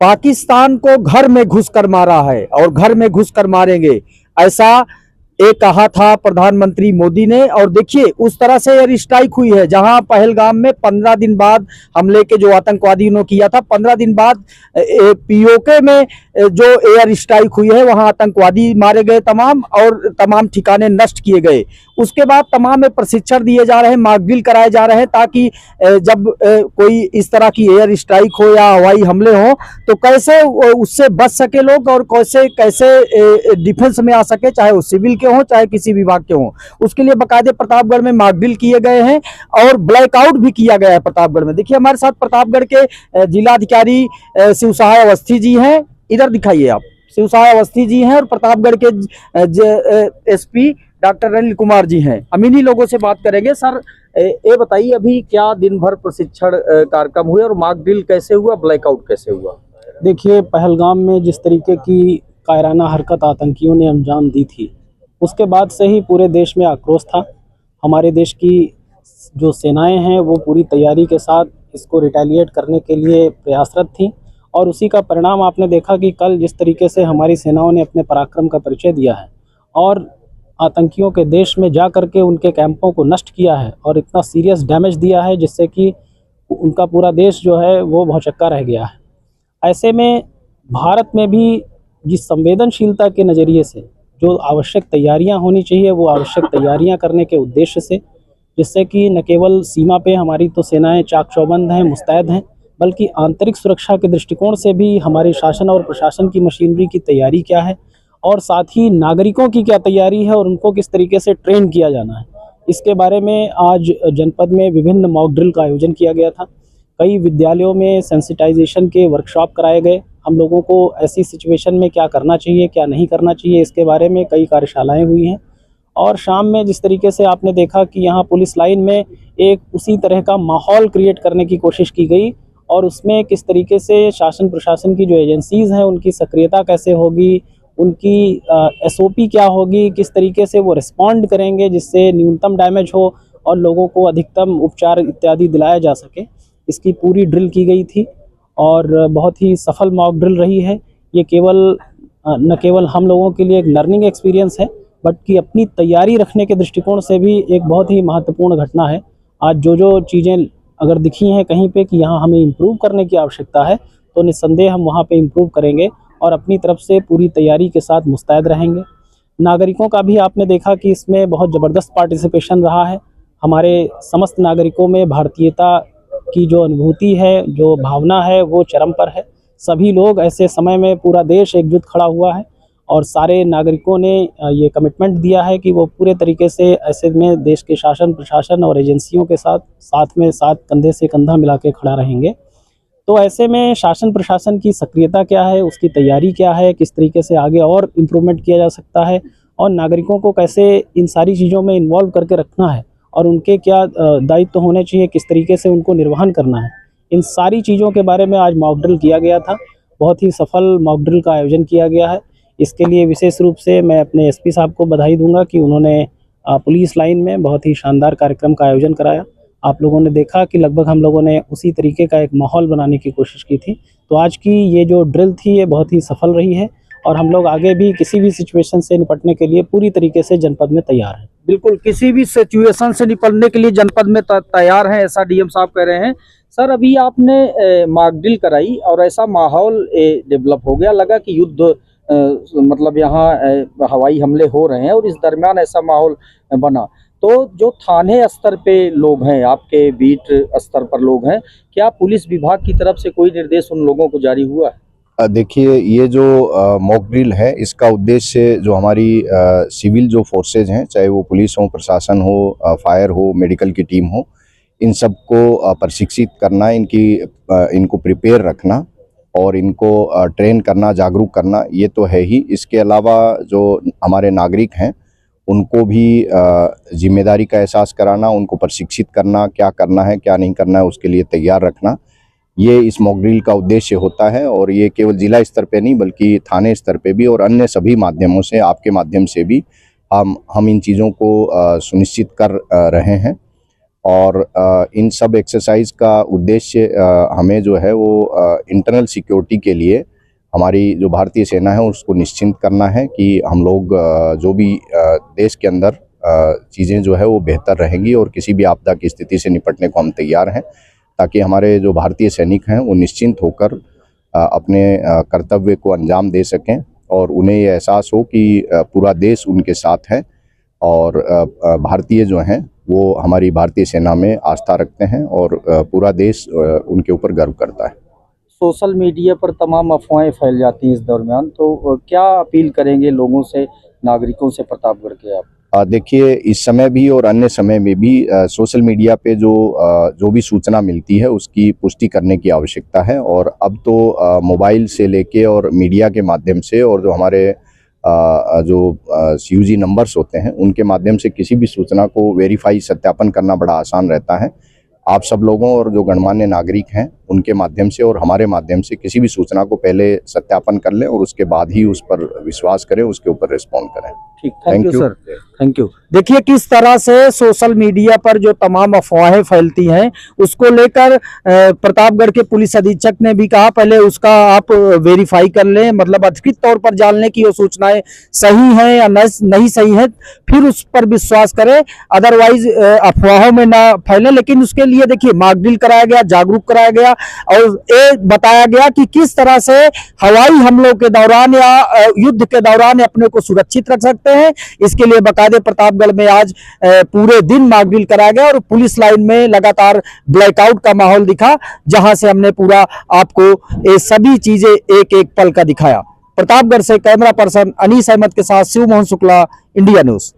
पाकिस्तान को घर में घुसकर मारा है और घर में घुसकर मारेंगे, ऐसा एक कहा था प्रधानमंत्री मोदी ने। और देखिए उस तरह से एयर स्ट्राइक हुई है, जहां पहलगाम में 15 दिन बाद हमले के जो आतंकवादियों ने किया था, 15 दिन बाद पीओके में जो एयर स्ट्राइक हुई है वहां आतंकवादी मारे गए तमाम, और तमाम ठिकाने नष्ट किए गए। उसके बाद तमाम में प्रशिक्षण दिए जा रहे हैं, मॉक ड्रिल कराए जा रहे हैं, ताकि जब कोई इस तरह की एयर स्ट्राइक हो या हवाई हमले हो तो कैसे उससे बच सके लोग, और कैसे कैसे डिफेंस में आ सके, चाहे वो सिविल के हों चाहे किसी विभाग के हों। उसके लिए बाकायदे प्रतापगढ़ में मॉक ड्रिल किए गए हैं और ब्लैकआउट भी किया गया है प्रतापगढ़ में। देखिए हमारे साथ प्रतापगढ़ के जिलाधिकारी शिव सहाय अवस्थी जी हैं, इधर दिखाइए आप। शिव सहाय अवस्थी जी हैं और प्रतापगढ़ के एसपी डॉक्टर अनिल कुमार जी हैं। हम इन्हीं लोगों से बात करेंगे। सर ये बताइए, अभी क्या दिन भर प्रशिक्षण कार्यक्रम हुए और मॉक ड्रिल कैसे हुआ, ब्लैकआउट कैसे हुआ? देखिए, पहलगाम में जिस तरीके की कायराना हरकत आतंकियों ने अंजाम दी थी, उसके बाद से ही पूरे देश में आक्रोश था। हमारे देश की जो सेनाएं हैं वो पूरी तैयारी के साथ इसको रिटेलिएट करने के लिए प्रयासरत थीं, और उसी का परिणाम आपने देखा कि कल जिस तरीके से हमारी सेनाओं ने अपने पराक्रम का परिचय दिया है और आतंकियों के देश में जा कर के उनके कैंपों को नष्ट किया है और इतना सीरियस डैमेज दिया है जिससे कि उनका पूरा देश जो है वो भौचक्का रह गया है। ऐसे में भारत में भी जिस संवेदनशीलता के नज़रिए से जो आवश्यक तैयारियां होनी चाहिए, वो आवश्यक तैयारियां करने के उद्देश्य से, जिससे कि न केवल सीमा पे हमारी तो सेनाएं चाक चौबंद हैं, मुस्तैद हैं, बल्कि आंतरिक सुरक्षा के दृष्टिकोण से भी हमारी शासन और प्रशासन की मशीनरी की तैयारी क्या है, और साथ ही नागरिकों की क्या तैयारी है और उनको किस तरीके से ट्रेन किया जाना है, इसके बारे में आज जनपद में विभिन्न मॉक ड्रिल का आयोजन किया गया था। कई विद्यालयों में सेंसिटाइजेशन के वर्कशॉप कराए गए। हम लोगों को ऐसी सिचुएशन में क्या करना चाहिए, क्या नहीं करना चाहिए, इसके बारे में कई कार्यशालाएं हुई हैं। और शाम में जिस तरीके से आपने देखा कि यहाँ पुलिस लाइन में एक उसी तरह का माहौल क्रिएट करने की कोशिश की गई, और उसमें किस तरीके से शासन प्रशासन की जो एजेंसीज़ हैं उनकी सक्रियता कैसे होगी, उनकी एसओपी क्या होगी, किस तरीके से वो रिस्पॉन्ड करेंगे जिससे न्यूनतम डैमेज हो और लोगों को अधिकतम उपचार इत्यादि दिलाया जा सके, इसकी पूरी ड्रिल की गई थी। और बहुत ही सफल मॉक ड्रिल रही है ये। न केवल हम लोगों के लिए एक लर्निंग एक्सपीरियंस है, बट कि अपनी तैयारी रखने के दृष्टिकोण से भी एक बहुत ही महत्वपूर्ण घटना है। आज जो चीज़ें अगर दिखी हैं कहीं पे कि यहाँ हमें इम्प्रूव करने की आवश्यकता है, तो निस्संदेह हम वहाँ पे इम्प्रूव करेंगे और अपनी तरफ से पूरी तैयारी के साथ मुस्तैद रहेंगे। नागरिकों का भी आपने देखा कि इसमें बहुत ज़बरदस्त पार्टिसिपेशन रहा है। हमारे समस्त नागरिकों में भारतीयता की जो अनुभूति है, जो भावना है, वो चरम पर है। सभी लोग ऐसे समय में, पूरा देश एकजुट खड़ा हुआ है और सारे नागरिकों ने ये कमिटमेंट दिया है कि वो पूरे तरीके से ऐसे में देश के शासन प्रशासन और एजेंसियों के साथ कंधे से कंधा मिला के खड़ा रहेंगे। तो ऐसे में शासन प्रशासन की सक्रियता क्या है, उसकी तैयारी क्या है, किस तरीके से आगे और इम्प्रूवमेंट किया जा सकता है, और नागरिकों को कैसे इन सारी चीज़ों में इन्वॉल्व करके रखना है और उनके क्या दायित्व होने चाहिए, किस तरीके से उनको निर्वहन करना है, इन सारी चीज़ों के बारे में आज मॉक ड्रिल किया गया था। बहुत ही सफल मॉक ड्रिल का आयोजन किया गया है। इसके लिए विशेष रूप से मैं अपने एसपी साहब को बधाई दूंगा कि उन्होंने पुलिस लाइन में बहुत ही शानदार कार्यक्रम का आयोजन कराया। आप लोगों ने देखा कि लगभग हम लोगों ने उसी तरीके का एक माहौल बनाने की कोशिश की थी। तो आज की ये जो ड्रिल थी ये बहुत ही सफल रही है, और हम लोग आगे भी किसी भी सिचुएशन से निपटने के लिए पूरी तरीके से जनपद में तैयार हैं। बिल्कुल, किसी भी सिचुएशन से निपटने के लिए जनपद में तैयार हैं, ऐसा डीएम साहब कह रहे हैं। सर अभी आपने मॉक ड्रिल कराई और ऐसा माहौल डेवलप हो गया, लगा कि युद्ध मतलब यहाँ हवाई हमले हो रहे हैं, और इस दरमियान ऐसा माहौल बना। तो जो थाने स्तर पे लोग हैं, आपके बीट स्तर पर लोग हैं, क्या पुलिस विभाग की तरफ से कोई निर्देश उन लोगों को जारी हुआ है? देखिए, ये जो मॉक ड्रिल है, इसका उद्देश्य जो हमारी सिविल जो फोर्सेज हैं, चाहे वो पुलिस हो, प्रशासन हो, फायर हो, मेडिकल की टीम हो, इन सबको प्रशिक्षित करना, इनको प्रिपेयर रखना और इनको ट्रेन करना, जागरूक करना, ये तो है ही। इसके अलावा जो हमारे नागरिक हैं उनको भी जिम्मेदारी का एहसास कराना, उनको प्रशिक्षित करना, क्या करना है क्या नहीं करना है उसके लिए तैयार रखना, ये इस मॉक ड्रिल का उद्देश्य होता है। और ये केवल जिला स्तर पे नहीं बल्कि थाने स्तर पे भी और अन्य सभी माध्यमों से, आपके माध्यम से भी हम इन चीज़ों को सुनिश्चित कर रहे हैं। और इन सब एक्सरसाइज का उद्देश्य हमें जो है वो इंटरनल सिक्योरिटी के लिए हमारी जो भारतीय सेना है उसको निश्चिंत करना है कि हम लोग जो भी देश के अंदर चीज़ें जो है वो बेहतर रहेंगी और किसी भी आपदा की स्थिति से निपटने को हम तैयार हैं, ताकि हमारे जो भारतीय सैनिक हैं वो निश्चिंत होकर अपने कर्तव्य को अंजाम दे सकें और उन्हें ये एहसास हो कि पूरा देश उनके साथ है और भारतीय जो हैं वो हमारी भारतीय सेना में आस्था रखते हैं और पूरा देश उनके ऊपर गर्व करता है। सोशल मीडिया पर तमाम अफवाहें फैल जाती हैं इस दरमियान, तो क्या अपील करेंगे लोगों से, नागरिकों से प्रतापगढ़ के आप? देखिए, इस समय भी और अन्य समय में भी सोशल मीडिया पे जो भी सूचना मिलती है उसकी पुष्टि करने की आवश्यकता है। और अब तो मोबाइल से लेके और मीडिया के माध्यम से और जो हमारे जो CUG नंबर्स होते हैं उनके माध्यम से किसी भी सूचना को वेरीफाई सत्यापन करना बड़ा आसान रहता है। आप सब लोगों और जो गणमान्य नागरिक हैं उनके माध्यम से और हमारे माध्यम से किसी भी सूचना को पहले सत्यापन कर लें और उसके बाद ही उस पर विश्वास करें, उसके ऊपर रिस्पॉन्ड करें। ठीक, thank you sir, thank you. देखिए किस तरह से सोशल मीडिया पर जो तमाम अफवाहें फैलती हैं उसको लेकर प्रतापगढ़ के पुलिस अधीक्षक ने भी कहा पहले उसका आप वेरीफाई कर लें, मतलब अधिकृत तौर पर जान लें कि वो सूचनाएं सही हैं या नहीं सही हैं, फिर उस पर विश्वास करें, अदरवाइज अफवाहों में ना फैले। लेकिन उसके लिए देखिए मॉक ड्रिल कराया गया, जागरूक कराया गया और ये बताया गया कि किस तरह से हवाई हमलों के दौरान या युद्ध के दौरान अपने को सुरक्षित रख सकते हैं। इसके लिए बाकायदे प्रतापगढ़ में आज पूरे दिन मॉक ड्रिल कराया गया और पुलिस लाइन में लगातार ब्लैकआउट का माहौल दिखा, जहां से हमने पूरा आपको ये सभी चीजें एक एक पल का दिखाया। प्रतापगढ़ से कैमरा पर्सन अनीस अहमद के साथ शिव मोहन शुक्ला, इंडिया न्यूज।